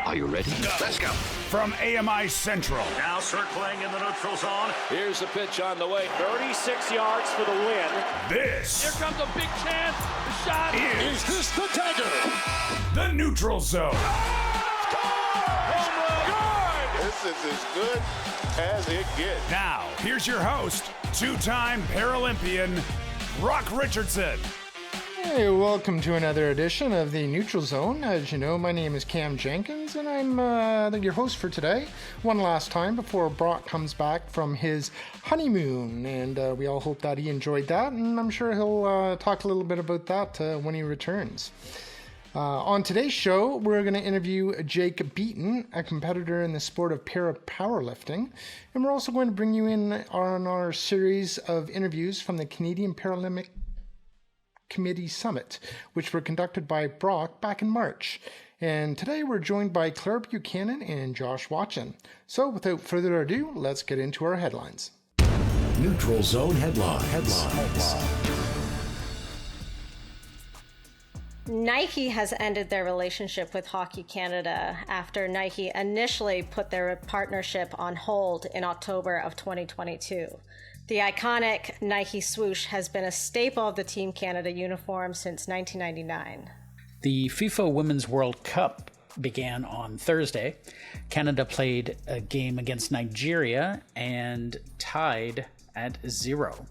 Are you ready? Let's go. From AMI Central. Now circling in the neutral zone. Here's the pitch on the way. 36 yards for the win. This Here comes a big chance. The shot is this the dagger? the neutral zone. This is as good as it gets. Now, here's your host, two-time Paralympian, Brock Richardson. Hey, welcome to another edition of the Neutral Zone. As you know, my name is Cam Jenkins, and I'm your host for today. One last time before Brock comes back from his honeymoon, and we all hope that he enjoyed that, and I'm sure he'll talk a little bit about that when he returns. On today's show, we're going to interview Jake Beaton, a competitor in the sport of powerlifting, and we're also going to bring you in on our series of interviews from the Canadian Paralympic Committee Summit, which were conducted by Brock back in March. And today we're joined by Buchanan and Joshua Watson. So without further ado, let's get into our headlines. Neutral Zone headlines. Nike has ended their relationship with Hockey Canada after Nike initially put their partnership on hold in October of 2022. The iconic Nike swoosh has been a staple of the Team Canada uniform since 1999. The FIFA Women's World Cup began on Thursday. Canada played a game against Nigeria and tied at 0.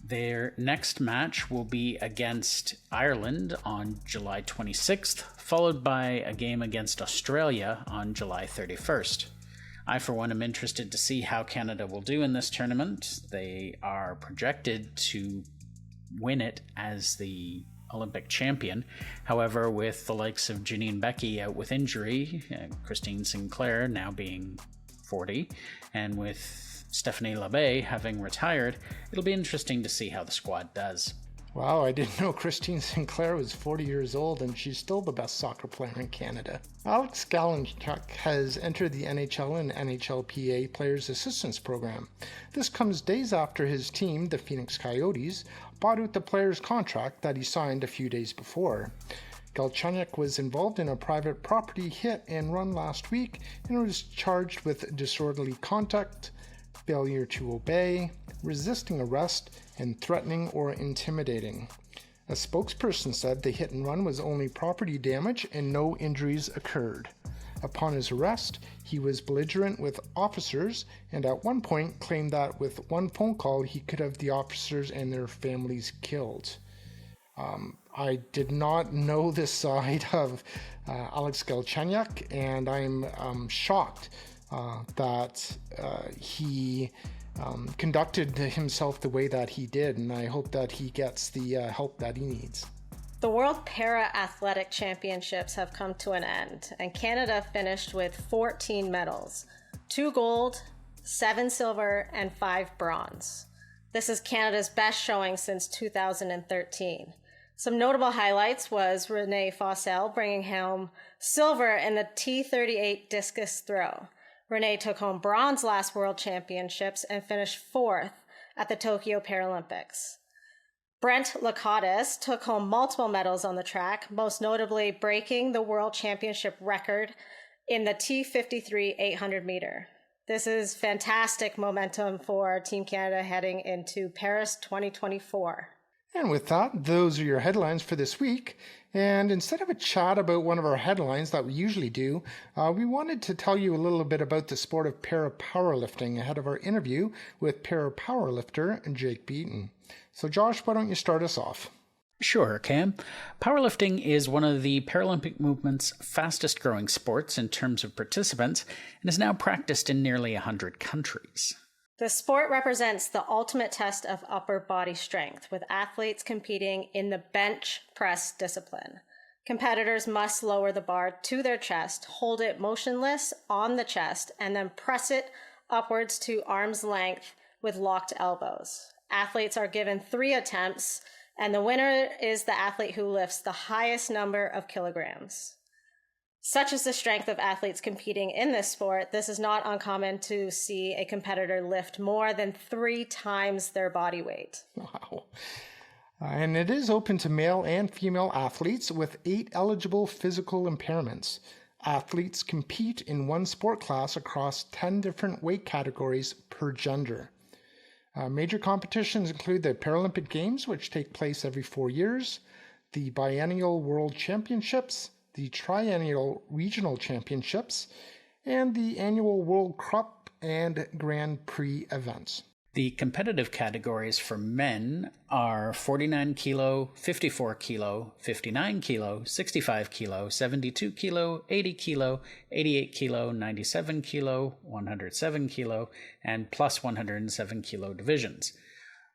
Their next match will be against Ireland on July 26th, followed by a game against Australia on July 31st. I, for one, am interested to see how Canada will do in this tournament. They are projected to win it as the Olympic champion. However, with the likes of Janine Beckie out with injury, Christine Sinclair now being 40, and with Stephanie Labbe having retired, it'll be interesting to see how the squad does. Wow, I didn't know Christine Sinclair was 40 years old and she's still the best soccer player in Canada. Alex Galchenyuk has entered the NHL and NHLPA Players Assistance Program. This comes days after his team, the Phoenix Coyotes, bought out the player's contract that he signed a few days before. Galchenyuk was involved in a private property hit and run last week and was charged with disorderly conduct, failure to obey, resisting arrest, and threatening or intimidating. A spokesperson said the hit and run was only property damage and no injuries occurred. Upon his arrest, he was belligerent with officers and at one point claimed that with one phone call he could have the officers and their families killed. I did not know this side of Alex Galchenyuk, and I'm shocked that he conducted himself the way that he did, and I hope that he gets the help that he needs. The World Para-Athletic Championships have come to an end, and Canada finished with 14 medals, 2 gold, 7 silver, and 5 bronze. This is Canada's best showing since 2013. Some notable highlights was Renee Fossell bringing home silver in the T38 discus throw. Renee took home bronze last World Championships and finished 4th at the Tokyo Paralympics. Brent Lakatos took home multiple medals on the track, most notably breaking the World Championship record in the T53 800 meter. This is fantastic momentum for Team Canada heading into Paris 2024. And with that, those are your headlines for this week. And instead of a chat about one of our headlines that we usually do, we wanted to tell you a little bit about the sport of powerlifting ahead of our interview with powerlifter Jake Beaton. So Josh, why don't you start us off? Sure, Cam. Powerlifting is one of the Paralympic movement's fastest growing sports in terms of participants and is now practiced in nearly 100 countries. The sport represents the ultimate test of upper body strength, with athletes competing in the bench press discipline. Competitors must lower the bar to their chest, hold it motionless on the chest, and then press it upwards to arm's length with locked elbows. Athletes are given 3 attempts, and the winner is the athlete who lifts the highest number of kilograms. Such is the strength of athletes competing in this sport, this is not uncommon to see a competitor lift more than 3 times their body weight. Wow. And it is open to male and female athletes with 8 eligible physical impairments. athletes compete in one sport class across 10 different weight categories per gender. Major competitions include the Paralympic Games, which take place every 4 years, the Biennial World Championships, the Triennial Regional Championships, and the annual World Cup and Grand Prix events. The competitive categories for men are 49 kilo, 54 kilo, 59 kilo, 65 kilo, 72 kilo, 80 kilo, 88 kilo, 97 kilo, 107 kilo, and plus 107 kilo divisions.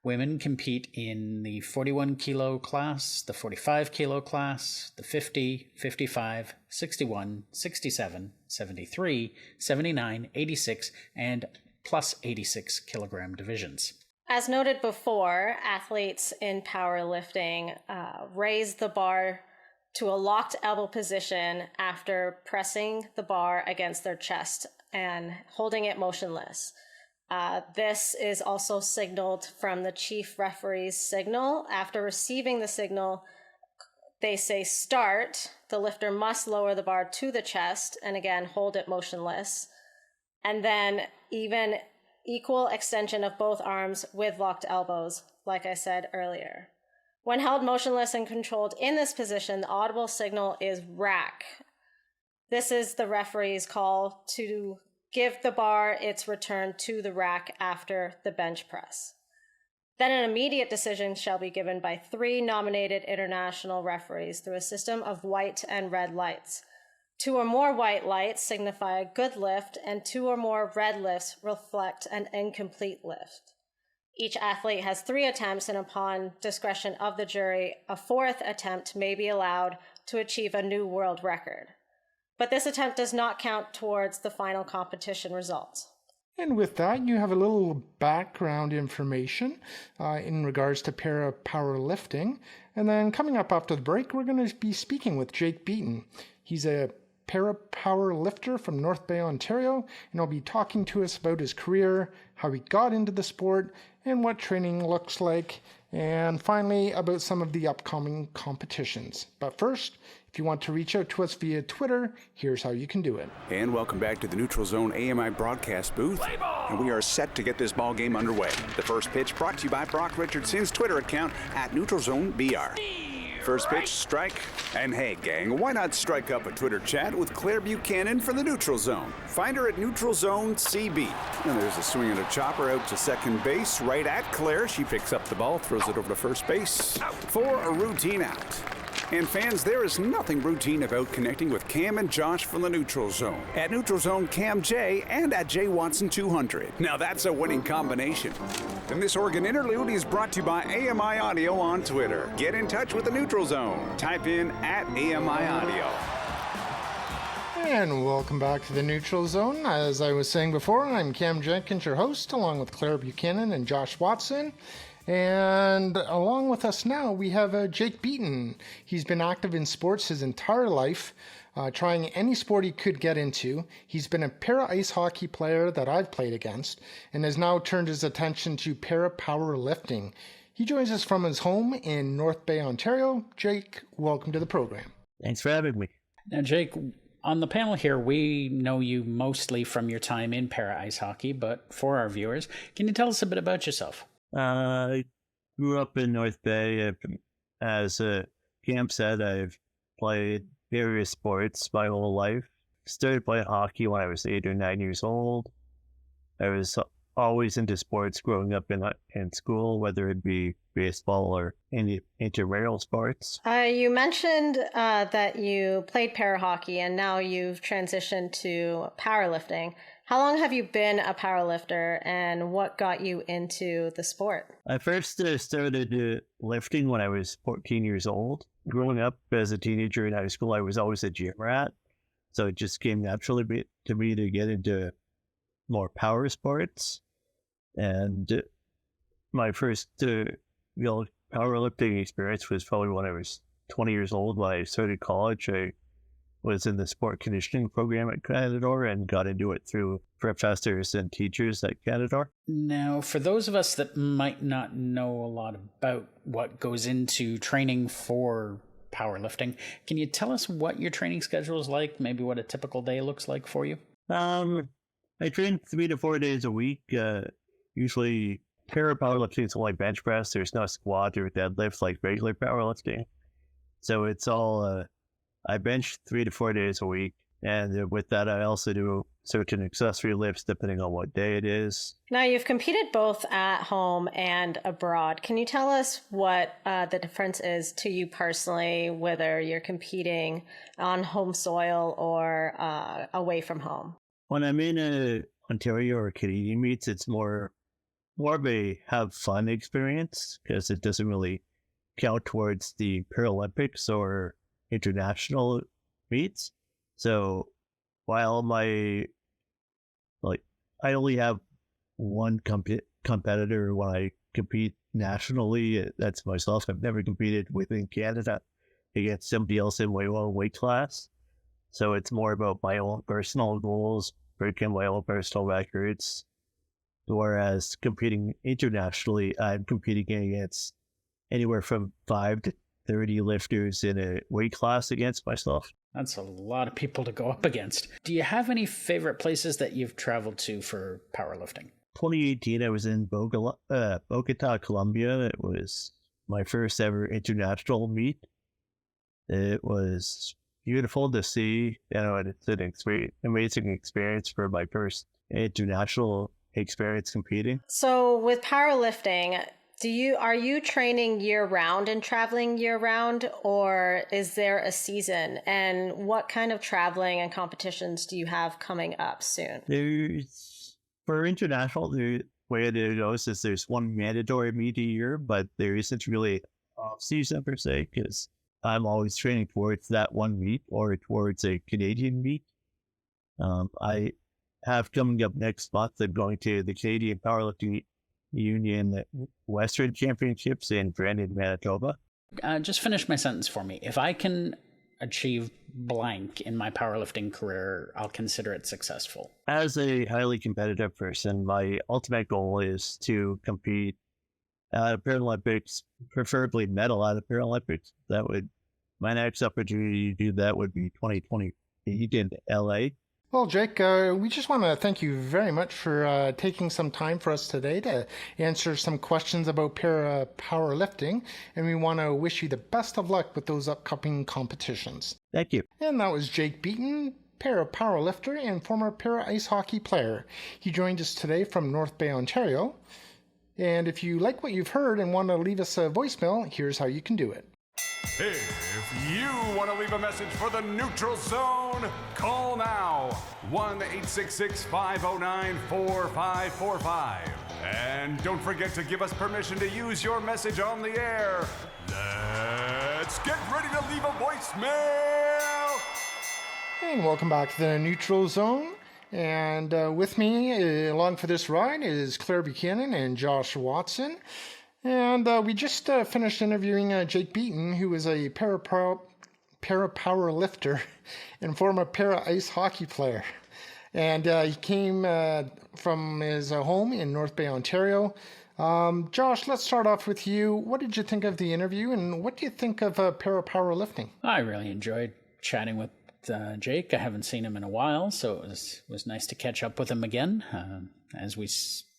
Women compete in the 41 kilo class, the 45 kilo class, the 50, 55, 61, 67, 73, 79, 86, and plus 86 kilogram divisions. As noted before, athletes in powerlifting raise the bar to a locked elbow position after pressing the bar against their chest and holding it motionless. This is also signaled from the chief referee's signal. After receiving the signal, they say start. The lifter must lower the bar to the chest and again hold it motionless. And then even equal extension of both arms with locked elbows, like I said earlier. When held motionless and controlled in this position, the audible signal is rack. This is the referee's call to give the bar its return to the rack after the bench press. Then an immediate decision shall be given by 3 nominated international referees through a system of white and red lights. 2 or more white lights signify a good lift, and 2 or more red lifts reflect an incomplete lift. Each athlete has 3 attempts, and upon discretion of the jury, a 4th attempt may be allowed to achieve a new world record. But this attempt does not count towards the final competition results. And with that, you have a little background information in regards to powerlifting. And then coming up after the break, we're going to be speaking with Jake Beaton. He's a powerlifter from North Bay, Ontario, and he'll be talking to us about his career, how he got into the sport, and what training looks like, and finally about some of the upcoming competitions. But first, if you want to reach out to us via Twitter, here's how you can do it. And welcome back to the Neutral Zone AMI broadcast booth. And we are set to get this ball game underway. The first pitch brought to you by Brock Richardson's Twitter account at NeutralZoneBR. First pitch, strike. And hey, gang, why not strike up a Twitter chat with Claire Buchanan for the Neutral Zone? Find her at NeutralZoneCB. And there's a swing and a chopper out to second base, right at Claire. She picks up the ball, throws it over to first base for a routine out. And fans, there is nothing routine about connecting with Cam and Josh from the Neutral Zone. At Neutral Zone Cam J and at J Watson 200. Now that's a winning combination. And this Oregon interlude is brought to you by AMI Audio on Twitter. Get in touch with the Neutral Zone. Type in at AMI Audio. And welcome back to the Neutral Zone. As I was saying before, I'm Cam Jenkins, your host, along with Claire Buchanan and Josh Watson. And along with us now, we have Jake Beaton. He's been active in sports his entire life, trying any sport he could get into. He's been a para-ice hockey player that I've played against, and has now turned his attention to para-powerlifting. He joins us from his home in North Bay, Ontario. Jake, welcome to the program. Thanks for having me. Now, Jake, on the panel here, we know you mostly from your time in para-ice hockey, but for our viewers, can you tell us a bit about yourself? I grew up in North Bay. As Cam said, I've played various sports my whole life. Started playing hockey when I was 8 or 9 years old. I was always into sports growing up in school, whether it be baseball or any intramural sports. You mentioned that you played para hockey and now you've transitioned to powerlifting. How long have you been a powerlifter, and what got you into the sport? I first started lifting when I was 14 years old. Growing up as a teenager in high school, I was always a gym rat, so it just came naturally to me to get into more power sports. And my first powerlifting experience was probably when I was 20 years old. When I started college, I was in the sport conditioning program at Canador and got into it through professors and teachers at Canador. Now, for those of us that might not know a lot about what goes into training for powerlifting. Can you tell us what your training schedule is like, maybe what a typical day looks like for you? I train 3 to 4 days a week. Usually, powerlifting is only bench press. There's no squat or deadlift like regular powerlifting. So it's all, I bench 3 to 4 days a week. And with that, I also do certain accessory lifts depending on what day it is. Now, you've competed both at home and abroad. Can you tell us what the difference is to you personally, whether you're competing on home soil or away from home? When I'm in a Ontario or Canadian meets, it's more of a have fun experience because it doesn't really count towards the Paralympics or international meets. So while I only have one competitor when I compete nationally, that's myself. I've never competed within Canada against somebody else in my own weight class. So it's more about my own personal goals, breaking my own personal records. Whereas competing internationally, I'm competing against anywhere from 5 to 30 lifters in a weight class against myself. That's a lot of people to go up against. Do you have any favorite places that you've traveled to for powerlifting? 2018, I was in Bogota, Colombia. It was my first ever international meet. It was beautiful to see. And it's an amazing experience for my first international experience competing. So with powerlifting, are you training year round and traveling year round, or is there a season? And what kind of traveling and competitions do you have coming up soon? For international, the way it goes is there's one mandatory meet a year, but there isn't really off season per se, because I'm always training towards that one meet or towards a Canadian meet. I have coming up next month, I'm going to the Canadian Paralympic Union Western Championships in Brandon, Manitoba. Just finish my sentence for me. If I can achieve blank in my powerlifting career, I'll consider it successful. As a highly competitive person, my ultimate goal is to compete at the Paralympics, preferably medal at the Paralympics. My next opportunity to do that would be 2028 in LA. Well, Jake, we just want to thank you very much for taking some time for us today to answer some questions about powerlifting, and we want to wish you the best of luck with those upcoming competitions. Thank you. And that was Jake Beaton, powerlifter and former ice hockey player. He joined us today from North Bay, Ontario. And if you like what you've heard and want to leave us a voicemail, here's how you can do it. If you want to leave a message for the Neutral Zone, call now 1-866-509-4545. And don't forget to give us permission to use your message on the air. Let's get ready to leave a voicemail. And welcome back to the Neutral Zone. And with me along for this ride is Claire Buchanan and Joshua Watson. And we just finished interviewing Jake Beaton, who is a para-powerlifter and former para-ice hockey player. And he came from his home in North Bay, Ontario. Josh, let's start off with you. What did you think of the interview, and what do you think of para-powerlifting? I really enjoyed chatting with Jake. I haven't seen him in a while, so it was nice to catch up with him again.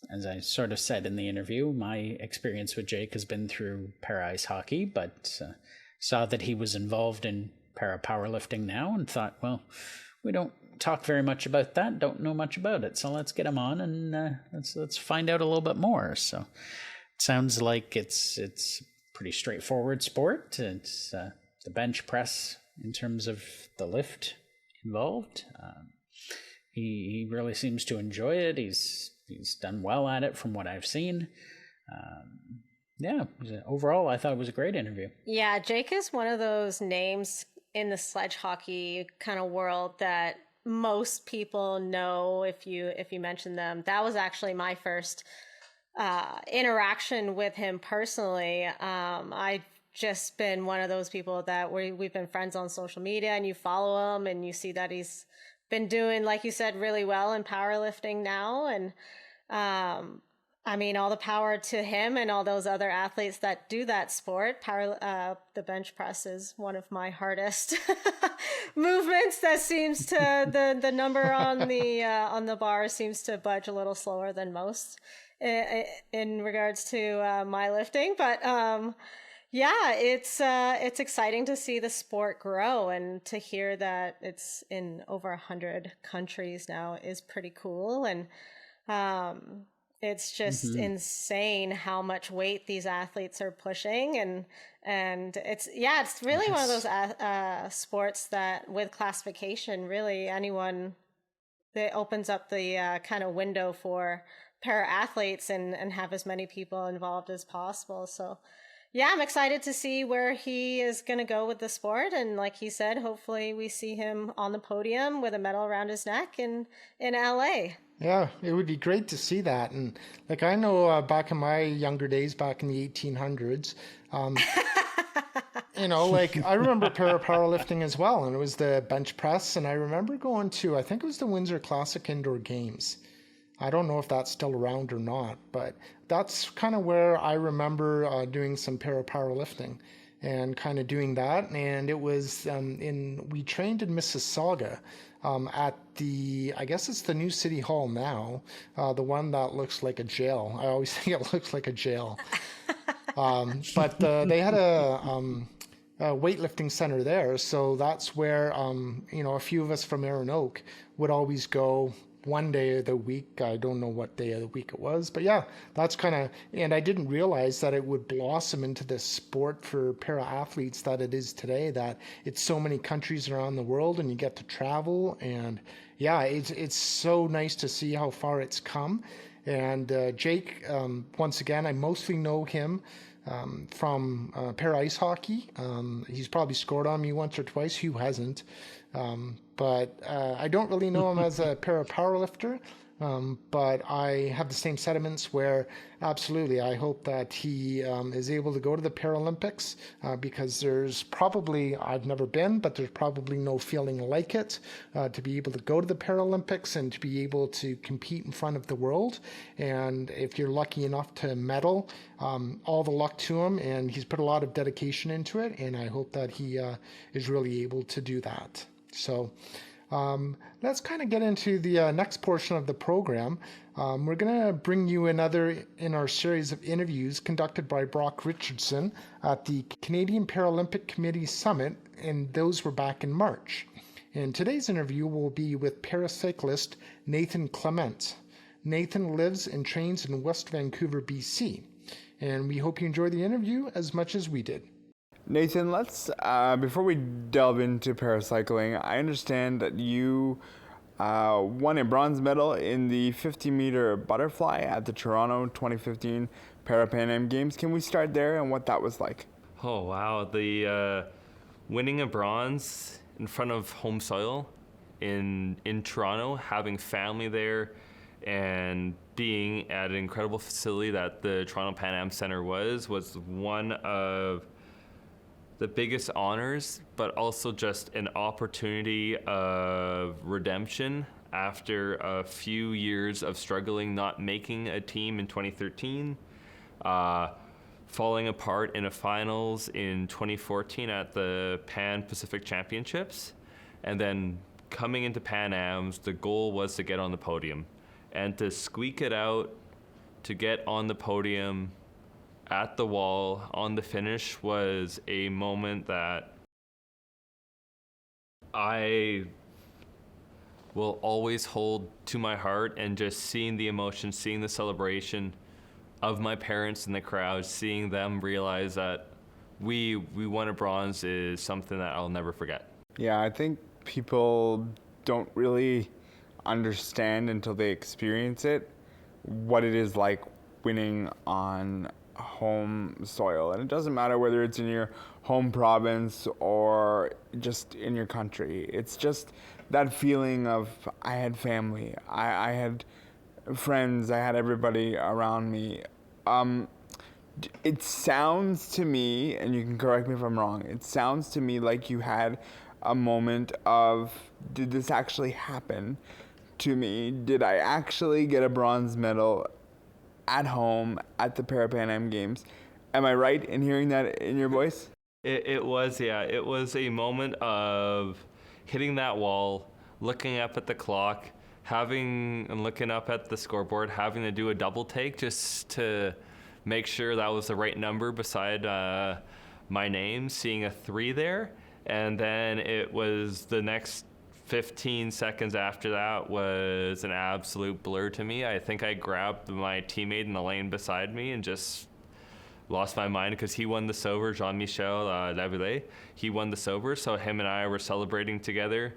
As I sort of said in the interview, my experience with Jake has been through para-ice hockey, but saw that he was involved in para-powerlifting now and thought, well, we don't talk very much about that, don't know much about it, so let's get him on and let's find out a little bit more. So it sounds like it's a pretty straightforward sport. It's the bench press in terms of the lift involved. He really seems to enjoy it. He's done well at it from what I've seen. Overall, I thought it was a great interview. Yeah, Jake is one of those names in the sledge hockey kind of world that most people know if you mention them. That was actually my first interaction with him personally. I've just been one of those people that we've been friends on social media, and you follow him and you see that he's been doing, like you said, really well in powerlifting now. And I mean, all the power to him and all those other athletes that do that sport. The bench press is one of my hardest movements. That seems to the number on the bar seems to budge a little slower than most in regards to my lifting. But yeah, it's exciting to see the sport grow, and to hear that it's in over 100 countries now is pretty cool. And it's just insane how much weight these athletes are pushing, and it's really one of those sports that with classification, really anyone, that opens up the kind of window for para athletes and have as many people involved as possible. So yeah, I'm excited to see where he is going to go with the sport. And like he said, hopefully we see him on the podium with a medal around his neck in LA. Yeah, it would be great to see that. And like, I know back in my younger days, back in the 1800s, you know, like I remember powerlifting as well. And it was the bench press. And I remember going to, I think it was the Windsor Classic Indoor Games. I don't know if that's still around or not, but that's kind of where I remember doing some powerlifting and kind of doing that. And it was we trained in Mississauga at the, I guess it's the new City Hall now, the one that looks like a jail. I always think it looks like a jail. But they had a weightlifting center there. So that's where, you know, a few of us from Erin Oak would always go one day of the week. I don't know what day of the week it was, but yeah, that's kind of, and I didn't realize that it would blossom into this sport for para athletes that it is today, that it's so many countries around the world and you get to travel. And yeah, it's so nice to see how far it's come. And Jake, once again, I mostly know him from para ice hockey. He's probably scored on me once or twice. Who hasn't? But I don't really know him as a powerlifter. But I have the same sentiments where absolutely I hope that he is able to go to the Paralympics because there's probably, I've never been, but there's probably no feeling like it to be able to go to the Paralympics and to be able to compete in front of the world. And if you're lucky enough to medal, all the luck to him. And he's put a lot of dedication into it. And I hope that he is really able to do that. So let's kind of get into the next portion of the program. We're going to bring you another in our series of interviews conducted by Brock Richardson at the Canadian Paralympic Committee Summit, and those were back in March. And today's interview will be with paracyclist Nathan Clement. Nathan lives and trains in West Vancouver, BC, and we hope you enjoy the interview as much as we did. Nathan, let's, before we delve into paracycling, I understand that you won a bronze medal in the 50-meter butterfly at the Toronto 2015 Pan Am Games. Can we start there and what that was like? Oh, wow. The winning a bronze in front of home soil in Toronto, having family there, and being at an incredible facility that the Toronto Pan Am Center was one of the biggest honors, but also just an opportunity of redemption after a few years of struggling, not making a team in 2013, falling apart in a finals in 2014 at the Pan Pacific Championships, and then coming into Pan Ams, the goal was to get on the podium, and to squeak it out, to get on the podium at the wall on the finish was a moment that I will always hold to my heart. And just seeing the emotion, seeing the celebration of my parents in the crowd, seeing them realize that we won a bronze is something that I'll never forget. Yeah, I think people don't really understand until they experience it what it is like winning on home soil. And it doesn't matter whether it's in your home province or just in your country. It's just that feeling of I had family, I had friends, I had everybody around me. It sounds to me, and you can correct me if I'm wrong, it sounds to me like you had a moment of, did this actually happen to me? Did I actually get a bronze medal at home at the Pan Am Games. Am I right in hearing that in your voice? It was, yeah. It was a moment of hitting that wall, looking up at the clock, looking up at the scoreboard, having to do a double take just to make sure that was the right number beside my name, seeing a 3 there. And then it was the next 15 seconds after that was an absolute blur to me. I think I grabbed my teammate in the lane beside me and just lost my mind because he won the silver, Jean-Michel Lavillet. He won the silver, so him and I were celebrating together.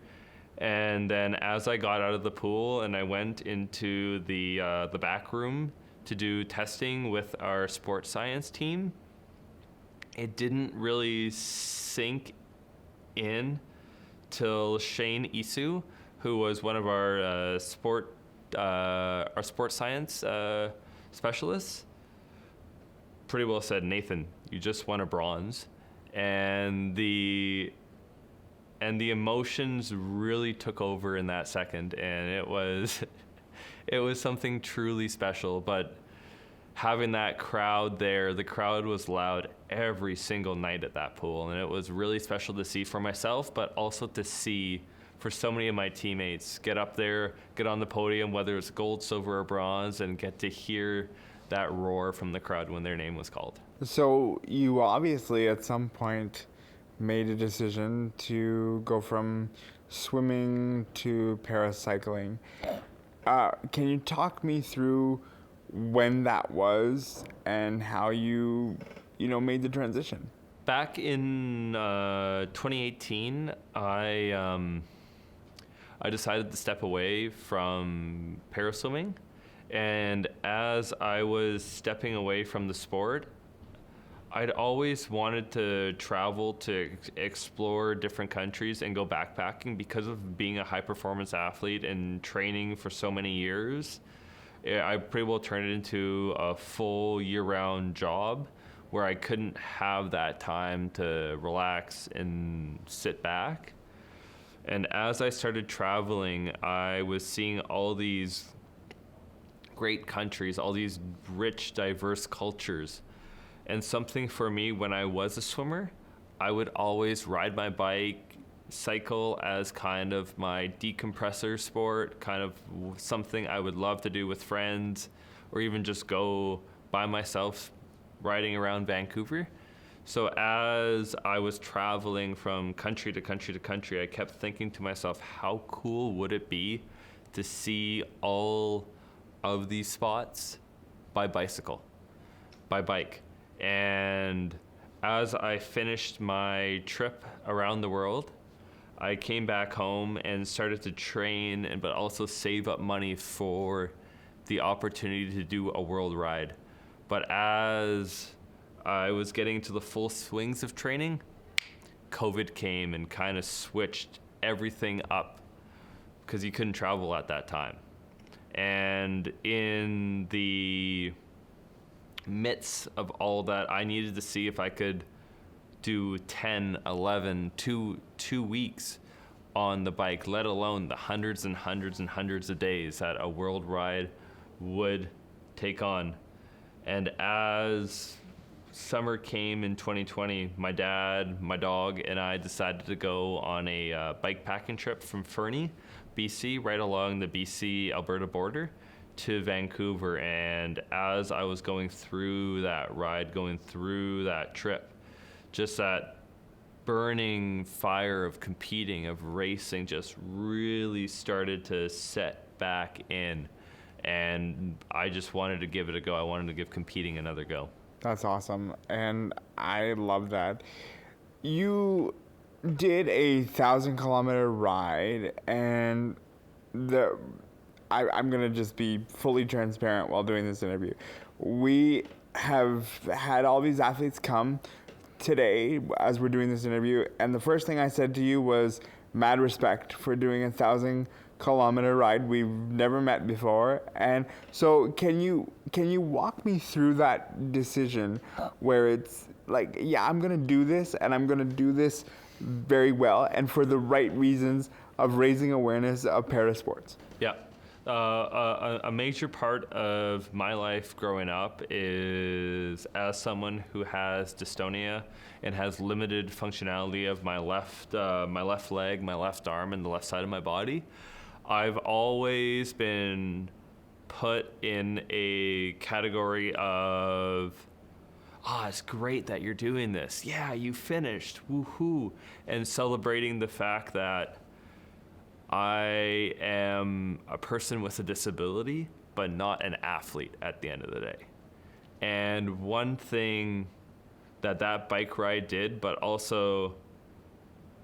And then as I got out of the pool and I went into the back room to do testing with our sports science team, it didn't really sink in till Shane Isu, who was one of our sports science specialists, pretty well said, "Nathan, you just won a bronze," and the emotions really took over in that second, and it was something truly special. But having that crowd there, the crowd was loud every single night at that pool, and it was really special to see for myself, but also to see for so many of my teammates get up there, get on the podium, whether it's gold, silver, or bronze, and get to hear that roar from the crowd when their name was called. So you obviously at some point made a decision to go from swimming to paracycling. Can you talk me through when that was and how you made the transition? Back in 2018, I decided to step away from paraswimming, and as I was stepping away from the sport, I'd always wanted to travel to explore different countries and go backpacking because of being a high-performance athlete and training for so many years. I pretty well turned it into a full year-round job where I couldn't have that time to relax and sit back. And as I started traveling, I was seeing all these great countries, all these rich, diverse cultures. And something for me when I was a swimmer, I would always ride my bike, cycle as kind of my decompressor sport, kind of something I would love to do with friends, or even just go by myself riding around Vancouver. So as I was traveling from country to country to country, I kept thinking to myself, how cool would it be to see all of these spots by bike. And as I finished my trip around the world, I came back home and started to train, but also save up money for the opportunity to do a world ride. But as I was getting to the full swings of training, COVID came and kind of switched everything up because you couldn't travel at that time. And in the midst of all that, I needed to see if I could do 10, 11, two weeks on the bike, let alone the hundreds and hundreds and hundreds of days that a world ride would take on. And as summer came in 2020, my dad, my dog, and I decided to go on a bike packing trip from Fernie, BC, right along the BC-Alberta border to Vancouver. And as I was going through that ride, going through that trip, just that burning fire of competing, of racing, just really started to set back in. And I just wanted to give it a go. I wanted to give competing another go. That's awesome. And I love that. You did a 1,000-kilometer ride, and I'm going to just be fully transparent while doing this interview. We have had all these athletes come today as we're doing this interview, and the first thing I said to you was mad respect for doing a 1,000-kilometer ride. We've never met before. And so can you walk me through that decision where it's like, yeah, I'm going to do this, and I'm going to do this very well and for the right reasons of raising awareness of parasports? Yeah. A major part of my life growing up is as someone who has dystonia and has limited functionality of my left leg, my left arm, and the left side of my body. I've always been put in a category of, it's great that you're doing this. Yeah, you finished, woohoo, and celebrating the fact that I am a person with a disability, but not an athlete at the end of the day. And one thing that bike ride did, but also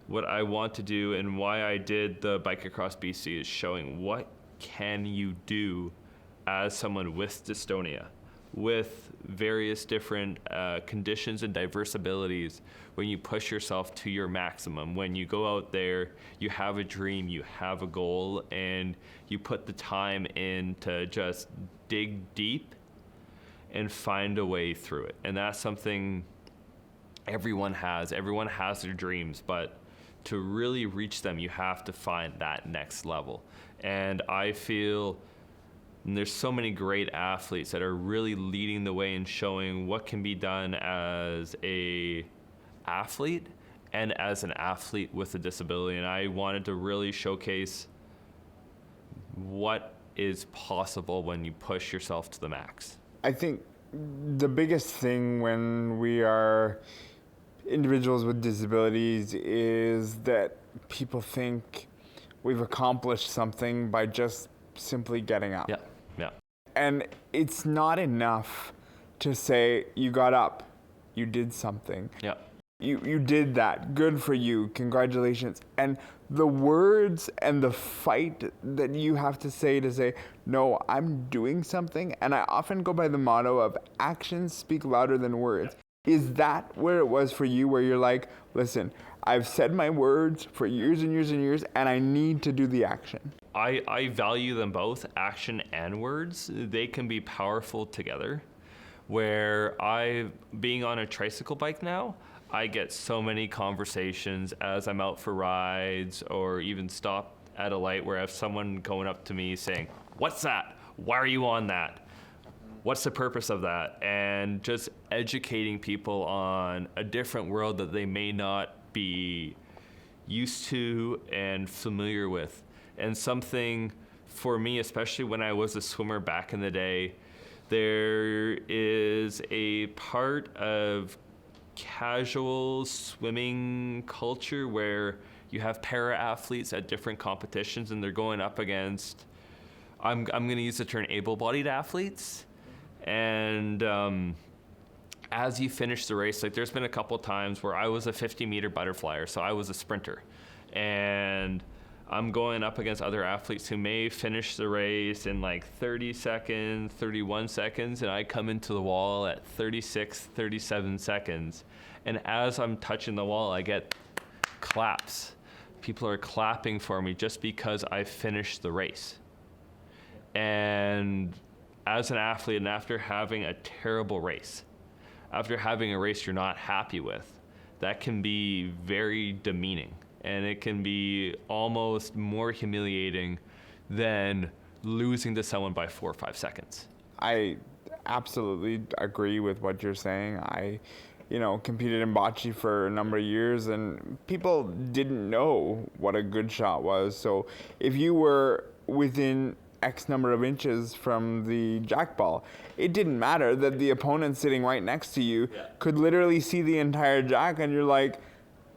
what I want to do and why I did the Bike Across BC is showing what can you do as someone with dystonia, with various different conditions and diverse abilities, when you push yourself to your maximum, when you go out there, you have a dream, you have a goal, and you put the time in to just dig deep and find a way through it. And that's something everyone has. Everyone has their dreams, but to really reach them, you have to find that next level. And I feel there's so many great athletes that are really leading the way and showing what can be done as a athlete and as an athlete with a disability. And I wanted to really showcase what is possible when you push yourself to the max. I think the biggest thing when we are individuals with disabilities is that people think we've accomplished something by just simply getting up. Yeah. And it's not enough to say you got up, you did something. Yeah. You did that. Good for you. Congratulations. And the words and the fight that you have to say, no, I'm doing something. And I often go by the motto of actions speak louder than words. Is that where it was for you, where you're like, listen, I've said my words for years and years and years, and I need to do the action? I value them both, action and words. They can be powerful together. Where being on a tricycle bike now, I get so many conversations as I'm out for rides or even stop at a light where I have someone going up to me saying, "What's that? Why are you on that? What's the purpose of that?" And just educating people on a different world that they may not be used to and familiar with. And something for me, especially when I was a swimmer back in the day, there is a part of casual swimming culture where you have para athletes at different competitions and they're going up against, I'm going to use the term able-bodied athletes. And as you finish the race, like there's been a couple times where I was a 50-meter butterflyer, so I was a sprinter. And I'm going up against other athletes who may finish the race in like 30 seconds, 31 seconds, and I come into the wall at 36, 37 seconds. And as I'm touching the wall, I get claps. People are clapping for me just because I finished the race. And as an athlete, and after having a terrible race, after having a race you're not happy with, that can be very demeaning. And it can be almost more humiliating than losing to someone by 4 or 5 seconds. I absolutely agree with what you're saying. I, competed in bocce for a number of years, and people didn't know what a good shot was. So if you were within X number of inches from the jackball, it didn't matter that the opponent sitting right next to you could literally see the entire jack, and you're like,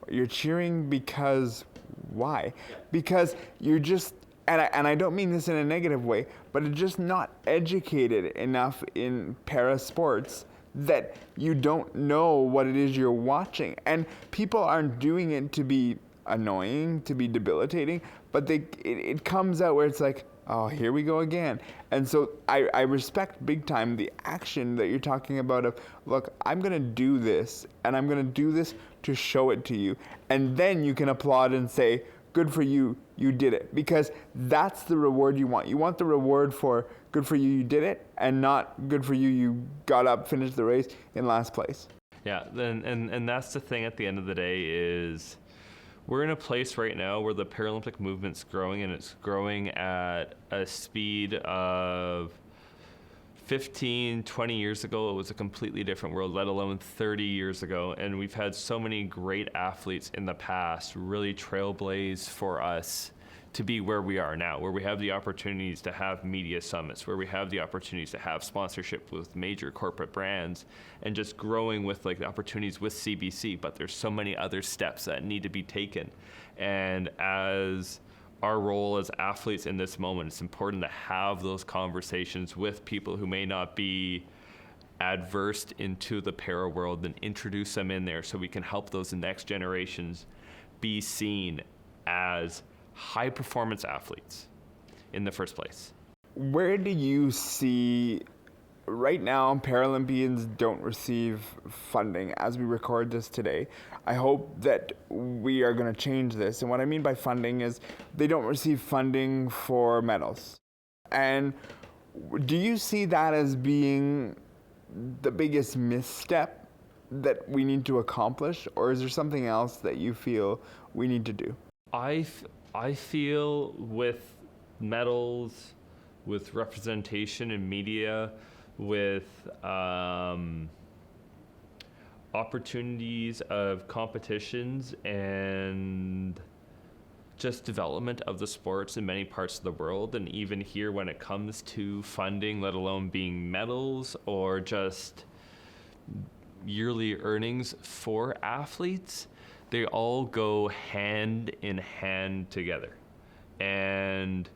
you're cheering because why? Because you're just, and I don't mean this in a negative way, but it's just not educated enough in parasports that you don't know what it is you're watching. And people aren't doing it to be annoying, to be debilitating, but it comes out where it's like, oh, here we go again. And so I respect big time the action that you're talking about of, look, I'm going to do this, and I'm going to do this to show it to you. And then you can applaud and say, good for you, you did it. Because that's the reward you want. You want the reward for good for you, you did it, and not good for you, you got up, finished the race in last place. Yeah, and that's the thing at the end of the day is we're in a place right now where the Paralympic movement's growing, and it's growing at a speed of 15, 20 years ago. It was a completely different world, let alone 30 years ago. And we've had so many great athletes in the past really trailblaze for us to be where we are now, where we have the opportunities to have media summits, where we have the opportunities to have sponsorship with major corporate brands, and just growing with like the opportunities with CBC. But there's so many other steps that need to be taken. And as our role as athletes in this moment, it's important to have those conversations with people who may not be adverse into the para world and introduce them in there so we can help those next generations be seen as high performance athletes in the first place. Where do you see right now Paralympians don't receive funding as we record this today? I hope that we are going to change this. And what I mean by funding is they don't receive funding for medals. And do you see that as being the biggest misstep that we need to accomplish? Or is there something else that you feel we need to do? I feel with medals, with representation in media, with opportunities of competitions and just development of the sports in many parts of the world, and even here when it comes to funding, let alone being medals or just yearly earnings for athletes, they all go hand in hand together. And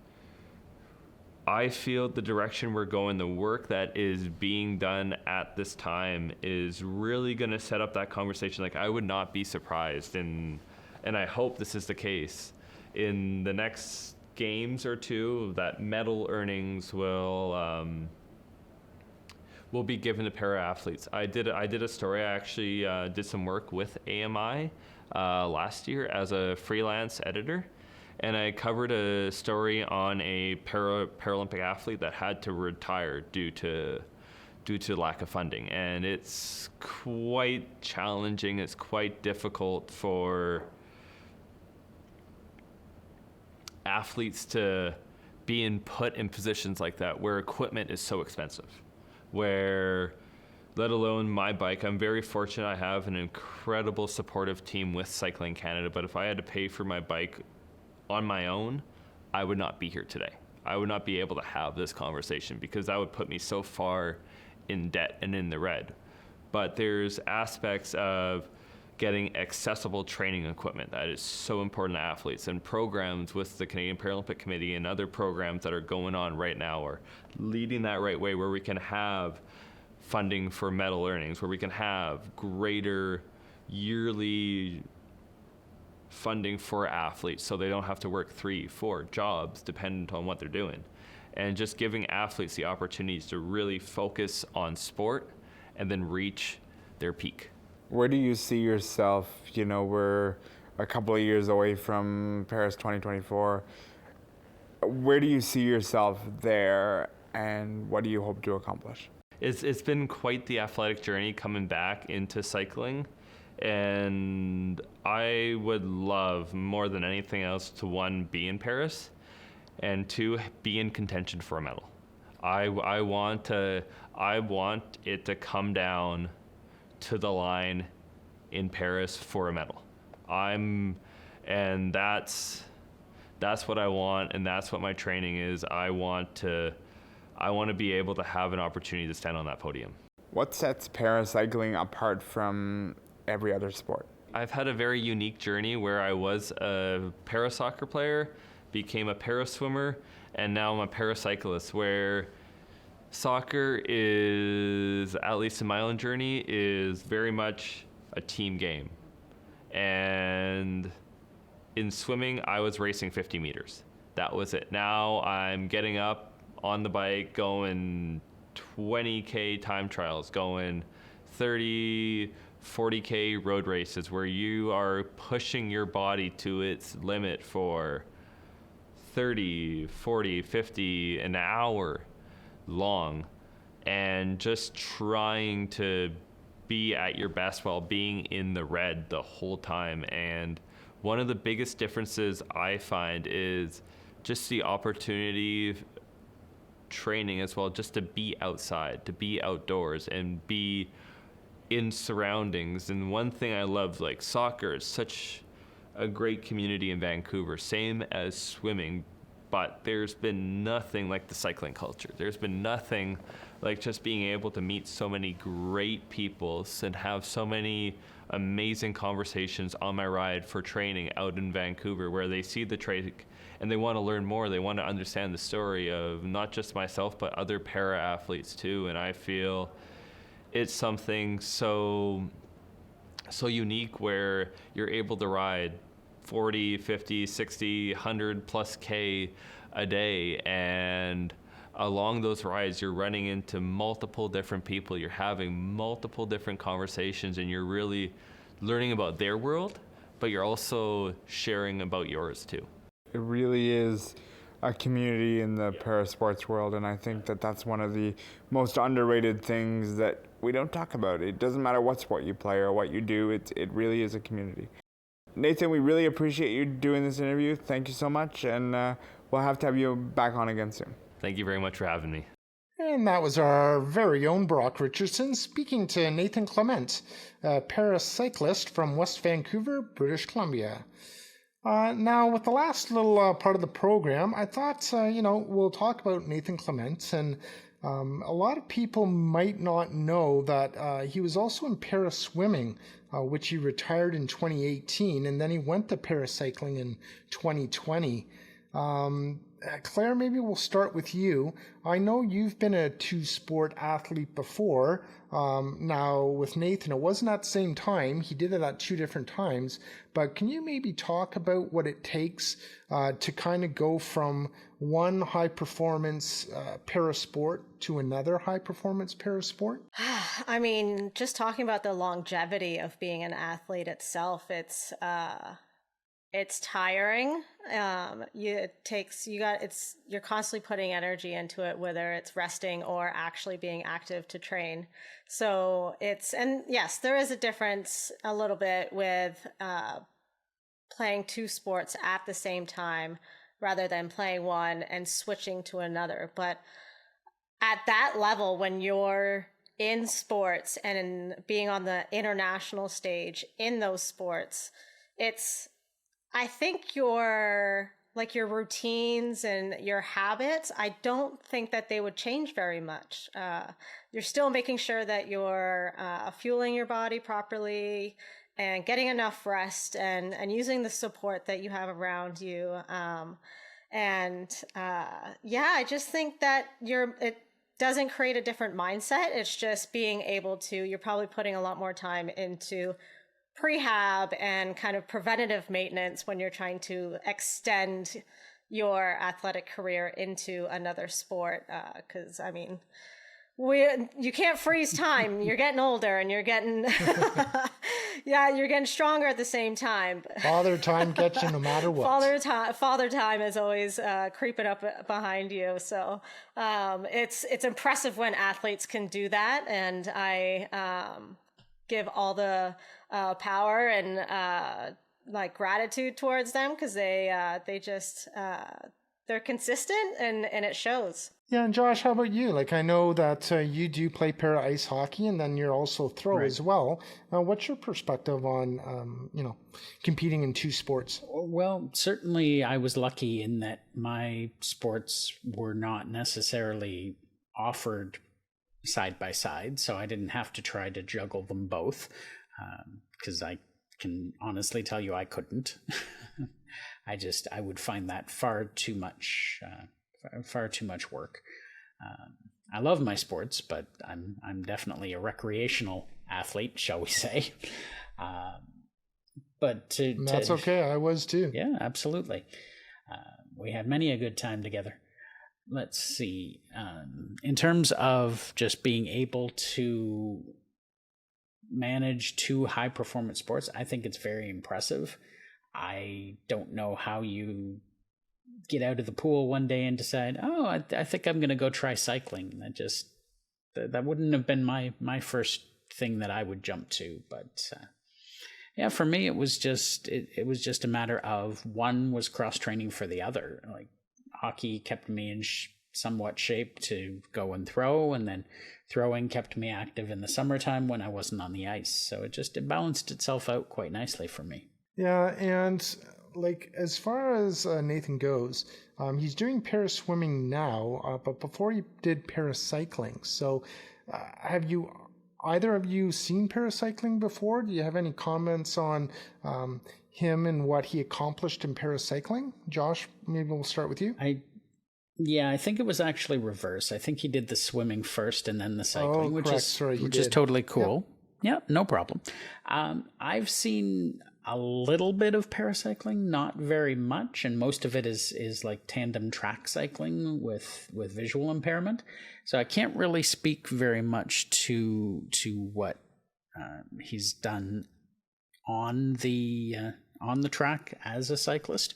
I feel the direction we're going, the work that is being done at this time is really going to set up that conversation. Like, I would not be surprised, and I hope this is the case, in the next games or two, that medal earnings will be given to para athletes. I did a story. I actually did some work with AMI last year as a freelance editor, and I covered a story on a Paralympic athlete that had to retire due to lack of funding. And it's quite challenging. It's quite difficult for athletes to be put in positions like that where equipment is so expensive, where, let alone my bike, I'm very fortunate I have an incredible supportive team with Cycling Canada, but if I had to pay for my bike on my own, I would not be here today. I would not be able to have this conversation because that would put me so far in debt and in the red. But there's aspects of getting accessible training equipment that is so important to athletes, and programs with the Canadian Paralympic Committee and other programs that are going on right now are leading that right way, where we can have funding for medal earnings, where we can have greater yearly funding for athletes so they don't have to work 3-4 jobs dependent on what they're doing, and just giving athletes the opportunities to really focus on sport and then reach their peak. Where do you see yourself? You know, we're a couple of years away from Paris 2024. Where do you see yourself there, and what do you hope to accomplish? It's been quite the athletic journey coming back into cycling, and I would love more than anything else to, one, be in Paris, and two, be in contention for a medal. I want it to come down to the line in Paris for a medal. And that's what I want, and that's what my training is. I want to be able to have an opportunity to stand on that podium. What sets paracycling apart from every other sport? I've had a very unique journey where I was a para soccer player, became a para swimmer, and now I'm a paracyclist, where soccer is, at least in my own journey, is very much a team game. And in swimming, I was racing 50 meters. That was it. Now I'm getting up on the bike, going 20K time trials, going 30, 40K road races, where you are pushing your body to its limit for 30, 40, 50 an hour long, and just trying to be at your best while being in the red the whole time. And one of the biggest differences I find is just the opportunity training as well, just to be outside, to be outdoors and be in surroundings. And one thing I love, like soccer is such a great community in Vancouver, same as swimming, but there's been nothing like the cycling culture. There's been nothing like just being able to meet so many great people and have so many amazing conversations on my ride for training out in Vancouver, where they see the track and they want to learn more. They want to understand the story of not just myself, but other para athletes too. And I feel it's something so unique where you're able to ride 40, 50, 60, 100 plus K a day. And along those rides, you're running into multiple different people. You're having multiple different conversations, and you're really learning about their world, but you're also sharing about yours too. It really is a community in the parasports world, and I think that that's one of the most underrated things that we don't talk about. It doesn't matter what sport you play or what you do, it really is a community. Nathan, we really appreciate you doing this interview. Thank you so much, and we'll have to have you back on again soon. Thank you very much for having me. And that was our very own Brock Richardson speaking to Nathan Clement, a paracyclist from West Vancouver, British Columbia. Now, with the last little part of the program, I thought, we'll talk about Nathan Clement. And a lot of people might not know that he was also in paraswimming, which he retired in 2018, and then he went to paracycling in 2020. Claire, maybe we'll start with you. I know you've been a two-sport athlete before. Now, with Nathan, it wasn't at the same time. He did it at two different times. But can you maybe talk about what it takes to kind of go from one high-performance parasport to another high-performance parasport? I mean, just talking about the longevity of being an athlete itself, it's tiring. You're constantly putting energy into it, whether it's resting or actually being active to train. So and yes, there is a difference a little bit with playing two sports at the same time rather than playing one and switching to another. But at that level, when you're in sports and being on the international stage in those sports, I think your routines and your habits, I don't think that they would change very much. You're still making sure that you're fueling your body properly and getting enough rest and using the support that you have around you. I just think that it doesn't create a different mindset. It's just being able to, you're probably putting a lot more time into prehab and kind of preventative maintenance when you're trying to extend your athletic career into another sport. Because you can't freeze time. You're getting older and you're getting, you're getting stronger at the same time. Father time gets you no matter what. Father time is always creeping up behind you. So it's impressive when athletes can do that, and I give all the power and gratitude towards them, because they're consistent and it shows. Yeah, and Josh, how about you? I know that you do play para ice hockey, and then you're also throw as well. What's your perspective on competing in two sports? Well, certainly I was lucky in that my sports were not necessarily offered side by side, so I didn't have to try to juggle them both, because I can honestly tell you I couldn't. I would find that far too much work. I love my sports, but I'm definitely a recreational athlete, shall we say. But that's okay. I was too. Yeah, absolutely. We had many a good time together. Let's see. In terms of just being able to manage two high-performance sports, I think it's very impressive. I don't know how you get out of the pool one day and decide, I think I'm going to go try cycling. That wouldn't have been my first thing that I would jump to. But Yeah, for me, it was just a matter of one was cross training for the other. Like hockey kept me in somewhat shape to go and throw, and then throwing kept me active in the summertime when I wasn't on the ice. So it balanced itself out quite nicely for me. Yeah, and like as far as Nathan goes, he's doing paraswimming now, but before he did paracycling. So have you either of you seen paracycling before? Do you have any comments on him and what he accomplished in paracycling? Josh, maybe we'll start with you. I think it was actually reverse. I think he did the swimming first and then the cycling, which is totally cool. Yep. Yeah, no problem. I've seen a little bit of paracycling, not very much, and most of it is like tandem track cycling with visual impairment. So I can't really speak very much to what he's done on the track as a cyclist.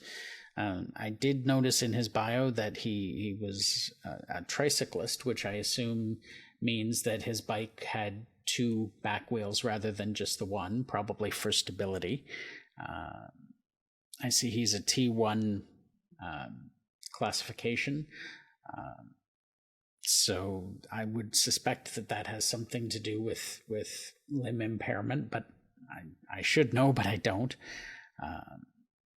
I did notice in his bio that he was a tricyclist, which I assume means that his bike had 2 back wheels rather than just the one, probably for stability. I see he's a T1 classification. So I would suspect that has something to do with limb impairment, but I should know, but I don't.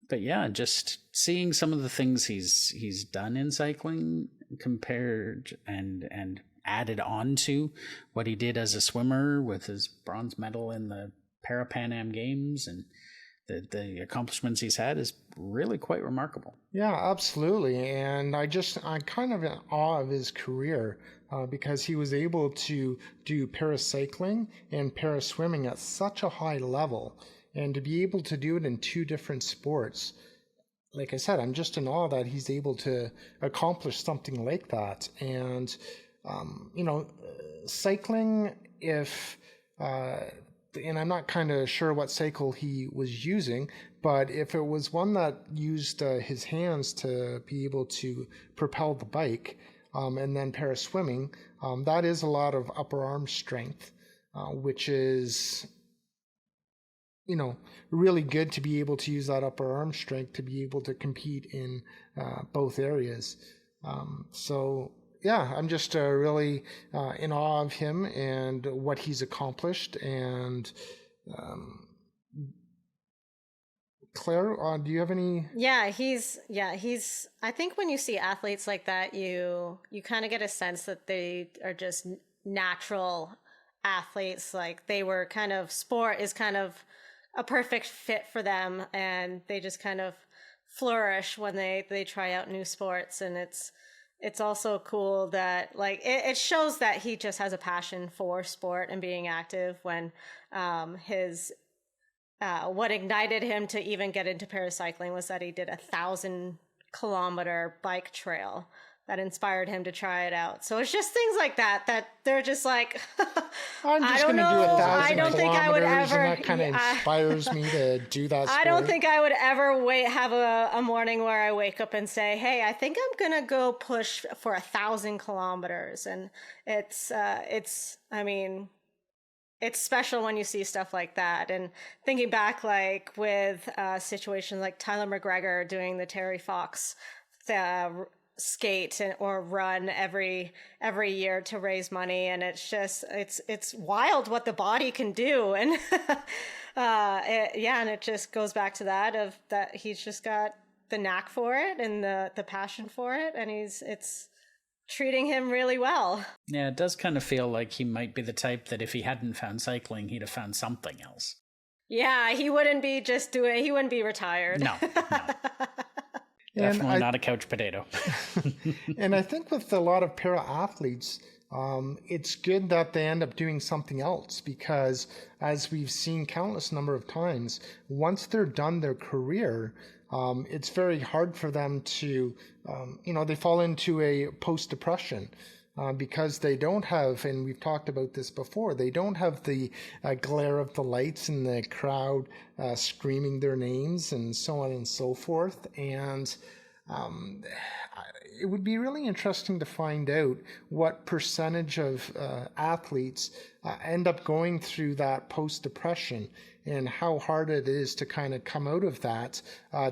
But yeah, just seeing some of the things he's done in cycling compared and added on to what he did as a swimmer with his bronze medal in the Pan Am Games and the accomplishments he's had is really quite remarkable. Yeah, absolutely. And I'm kind of in awe of his career because he was able to do paracycling and paraswimming at such a high level. And to be able to do it in 2 different sports, like I said, I'm just in awe that he's able to accomplish something like that. And, cycling, and I'm not kind of sure what cycle he was using, but if it was one that used his hands to be able to propel the bike, and then paraswimming, that is a lot of upper arm strength, which is really good to be able to use that upper arm strength to be able to compete in both areas. So yeah, I'm just really in awe of him and what he's accomplished. And Claire, do you have any? Yeah, he's. I think when you see athletes like that, you kind of get a sense that they are just natural athletes. Like they were sport is kind of a perfect fit for them, and they just kind of flourish when they try out new sports. And it's also cool that it shows that he just has a passion for sport and being active. When what ignited him to even get into paracycling was that he did a 1,000-kilometer bike trail that inspired him to try it out. So it's just things like that they're just like, I'm just going to do 1,000 I don't think I would ever. And that kind of inspires me to do that sport. I don't think I would ever have a morning where I wake up and say, hey, I think I'm going to go push for 1,000 kilometers. And it's special when you see stuff like that. And thinking back, with situations like Tyler McGregor doing the Terry Fox skate or run every year to raise money, and it's just it's wild what the body can do. And and it just goes back to that he's just got the knack for it and the passion for it, and it's treating him really well. Yeah, it does kind of feel like he might be the type that if he hadn't found cycling, he'd have found something else. Yeah, he wouldn't be he wouldn't be retired. No. Definitely not a couch potato. And I think with a lot of para athletes, it's good that they end up doing something else, because as we've seen countless number of times, once they're done their career, it's very hard for them to, they fall into a post-depression because they don't have, and we've talked about this before, they don't have the glare of the lights and the crowd screaming their names and so on and so forth. And it would be really interesting to find out what percentage of athletes end up going through that post-depression, and how hard it is to kind of come out of that,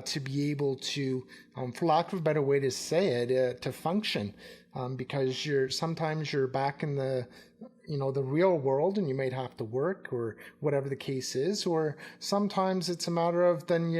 to be able to, for lack of a better way to say it, to function, because sometimes you're back in the real world and you might have to work or whatever the case is, or sometimes it's a matter of then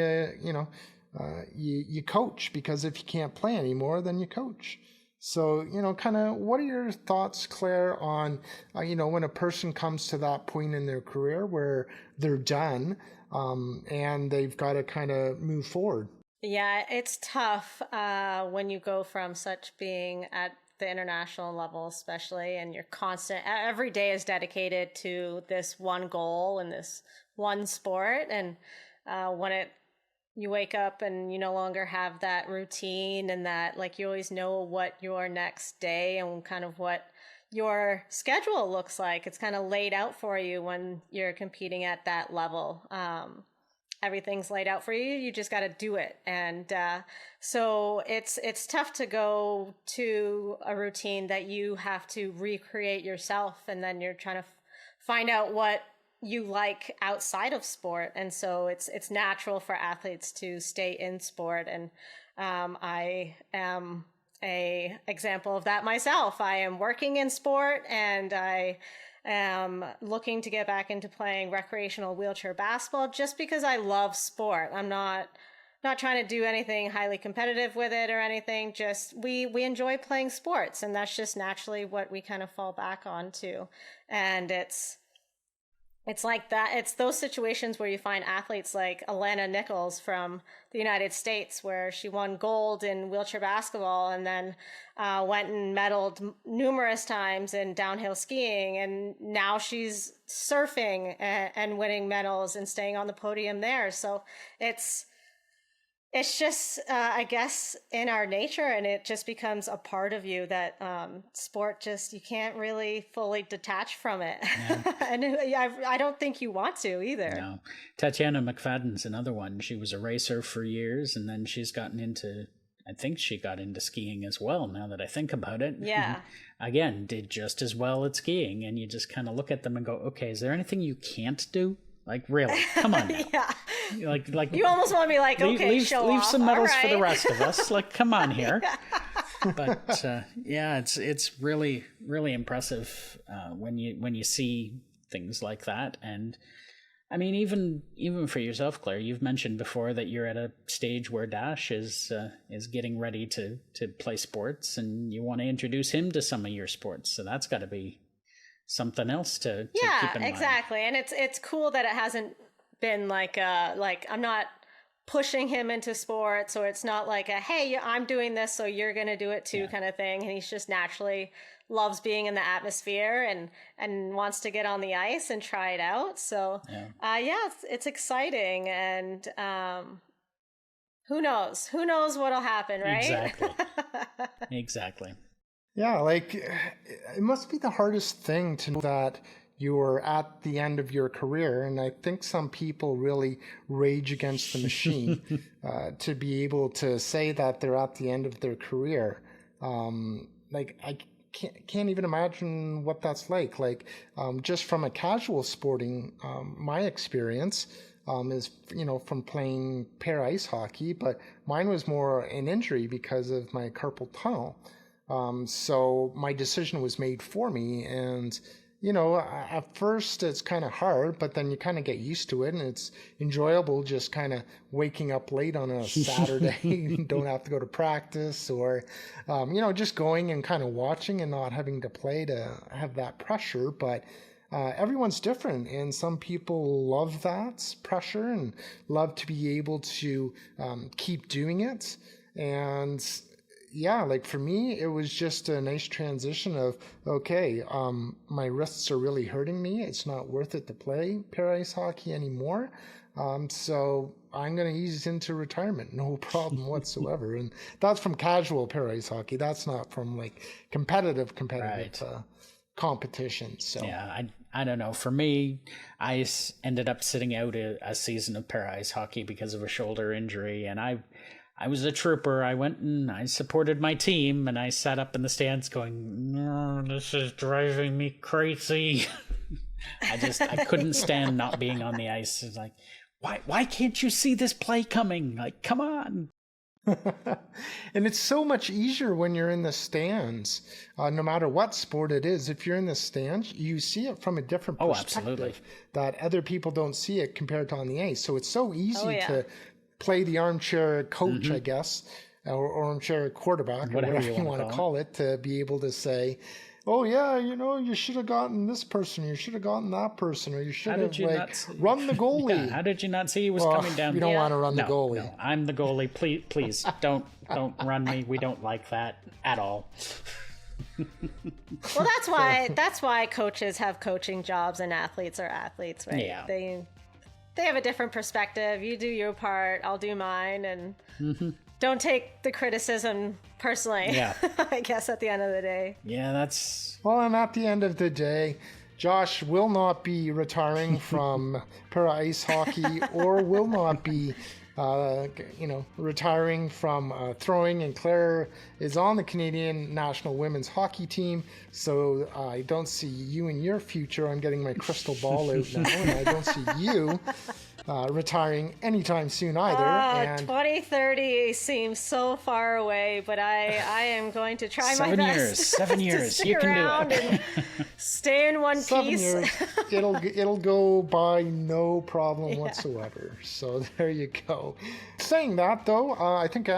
you coach, because if you can't play anymore, then you coach. So, kind of what are your thoughts, Claire, on, when a person comes to that point in their career where they're done, and they've got to kind of move forward? Yeah, it's tough when you go from such being at the international level, especially, and you're every day is dedicated to this one goal and this one sport. And when you wake up and you no longer have that routine, and that, like, you always know what your next day and kind of what your schedule looks like. It's kind of laid out for you when you're competing at that level. Everything's laid out for you. You just got to do it. And so it's tough to go to a routine that you have to recreate yourself, and then you're trying to find out what you like outside of sport. And so it's natural for athletes to stay in sport. And I am a example of that myself. I am working in sport, and I am looking to get back into playing recreational wheelchair basketball just because I love sport. I'm not trying to do anything highly competitive with it or anything. Just we enjoy playing sports, and that's just naturally what we kind of fall back onto. And it's like that. It's those situations where you find athletes like Alana Nichols from the United States, where she won gold in wheelchair basketball, and then went and medaled numerous times in downhill skiing. And now she's surfing and winning medals and staying on the podium there. So it's just, I guess, in our nature, and it just becomes a part of you that sport you can't really fully detach from it. Yeah. And I don't think you want to either. No. Tatiana McFadden's another one. She was a racer for years, and then she's I think she got into skiing as well, now that I think about it. Yeah. Again, did just as well at skiing, and you just kind of look at them and go, okay, is there anything you can't do? Like, really? Come on now. Yeah. Like you almost want to be like, okay, leave off. some medals right. for the rest of us. Like, come on here. But it's really, really impressive when you see things like that. And I mean, even for yourself, Claire, you've mentioned before that you're at a stage where Dash is getting ready to play sports, and you want to introduce him to some of your sports. So that's got to be something else to keep in mind. Exactly. And it's cool that it hasn't been like I'm not pushing him into sports, or it's not like hey, I'm doing this, so you're going to do it too kind of thing. And he's just naturally loves being in the atmosphere and wants to get on the ice and try it out. So it's exciting. And who knows what'll happen, right? Exactly. Yeah, like, it must be the hardest thing to know that you're at the end of your career. And I think some people really rage against the machine to be able to say that they're at the end of their career. Like, I can't even imagine what that's like. Like, just from a casual sporting, my experience is, from playing para ice hockey, but mine was more an injury because of my carpal tunnel. So my decision was made for me, and at first it's kind of hard, but then you kind of get used to it, and it's enjoyable just kind of waking up late on a Saturday. You don't have to go to practice, or just going and kind of watching and not having to play to have that pressure. But everyone's different, and some people love that pressure and love to be able to keep doing it. And like, for me, it was just a nice transition of, okay, my wrists are really hurting me. It's not worth it to play para ice hockey anymore. So I'm going to ease into retirement. No problem whatsoever. And that's from casual para ice hockey. That's not from like competitive right. Competition. So yeah, I don't know. For me, I ended up sitting out a season of para ice hockey because of a shoulder injury, and I was a trooper. I went and I supported my team, and I sat up in the stands going, "No, this is driving me crazy." I couldn't stand not being on the ice. It's like, why can't you see this play coming? Like, come on. And it's so much easier when you're in the stands, no matter what sport it is. If you're in the stands, you see it from a different perspective that other people don't see it compared to on the ice. So it's so easy to play the armchair coach, I guess, or armchair quarterback, or whatever you want to call it, to be able to say, oh yeah, you should have gotten this person, you should have gotten that person, or you should have run the goalie. How did you not see he was coming down? You don't want to run the goalie. No, I'm the goalie. Please don't run me. We don't like that at all. Well, that's why coaches have coaching jobs and athletes are athletes, right? Yeah. They have a different perspective. You do your part, I'll do mine, and don't take the criticism personally. Yeah. I guess at the end of the day. Yeah, that's... Well, and at the end of the day, Josh will not be retiring from para ice hockey, or will not be retiring from throwing, and Claire is on the Canadian national women's hockey team, so I don't see you in your future. I'm getting my crystal ball out now, and I don't see you retiring anytime soon either. 2030 seems so far away, but I am going to try my best. 7 years. To you can do it. And stay in one 7 piece. years. It'll go by no problem whatsoever. So there you go. Saying that though, I think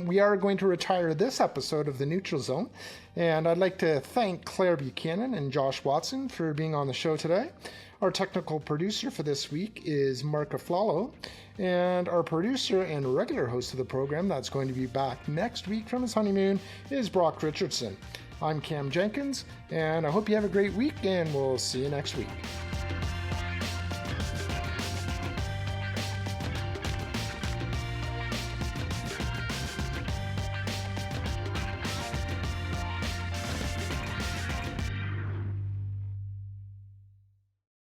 we are going to retire this episode of the Neutral Zone, and I'd like to thank Claire Buchanan and Josh Watson for being on the show today. Our technical producer for this week is Mark Aflalo, and our producer and regular host of the program that's going to be back next week from his honeymoon is Brock Richardson. I'm Cam Jenkins, and I hope you have a great week, and we'll see you next week.